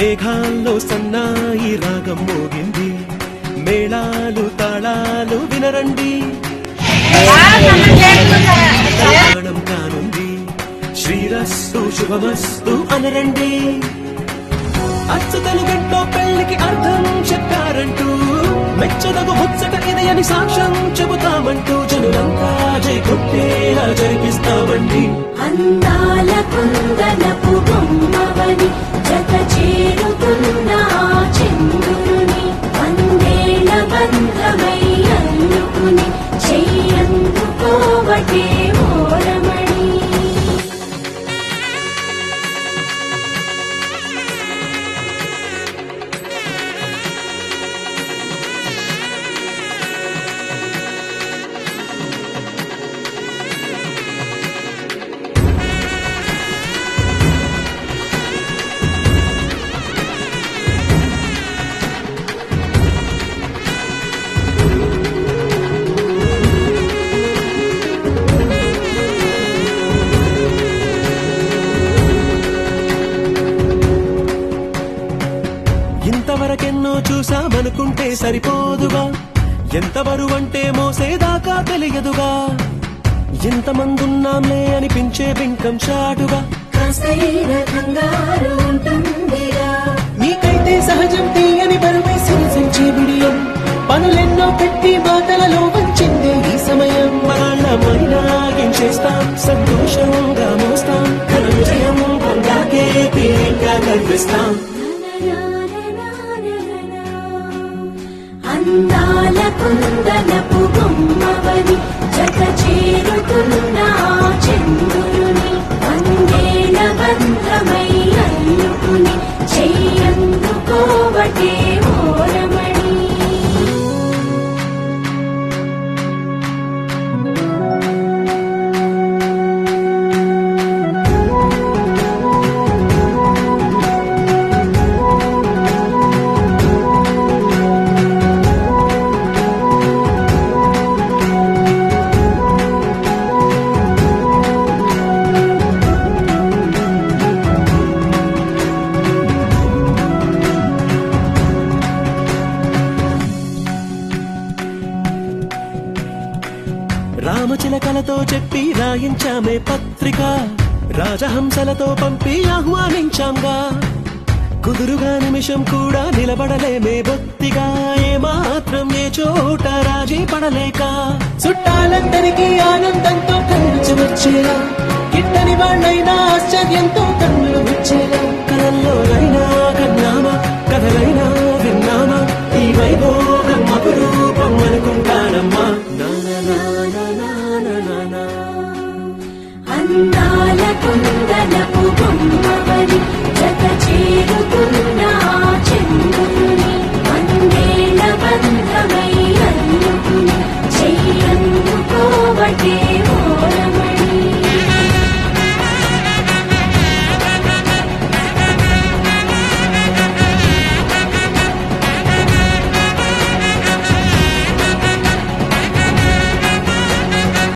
మేఘాల్లో సన్నాయి రాగం మోగింది, మేళాలు తాళాలు వినరండి. కళ్యాణం కానుంది, శ్రీరస్తు శుభమస్తు అనరండి. అచ్చు తెలుగింట్లో పెళ్లికి అర్థం చెప్పారంటూ, మెచ్చదగు ముచ్చట ఇది అని సాక్ష్యం చెబుతామంటూ, జనులంతా జై కొట్టేలా జరిపిస్తామండి. అందాల కుందనపు బొమ్మవని జత చేరుతున్న చంద్రుని, వందేళ్ల బంధమై అల్లుకుని చెయ్యందుకోవటే ఓరమణి. ఇంతవరకెన్నో చూసామనుకుంటే సరిపోదుగా, ఎంత బరువంటే మోసేదాకా తెలియదుగా. ఎంతమందున్నాంలే అనిపించే బింకం చాటుగా, నీకైతే సహజం తీయని బరువై సిరిసించే బిడియం, పనులెన్నో పెట్టి మాటలలో వంచిందే ఈ సమయం. మనాళ్ళమైనా ఏం చేస్తాం, సంతోషంగా మోస్తాం, ఘన విజయం పొందాకే తీరిగ్గా కనిపిస్తాం. అందాల కుందనపు బొమ్మవని జత చేరుతున్న చంద్రుని, వందేళ్ల బంధమై అల్లుకుని చెయ్యందుకోవటే ఓరమణి. రామచిలకలతో చెప్పి రాయించామే పత్రిక, రాజహంసలతో పంపి ఆహ్వానించాంగా. కుదురుగా నిమిషం కూడా నిలబడలేమే బొత్తిగా, ఏమాత్రం ఏ చోట రాజీ పడలేక. చుట్టాలందరికీ ఆనందంతో కన్ను వచ్చేలా, గిట్టని వాళ్ళైనా ఆశ్చర్యంతో కన్నులు వచ్చేలా.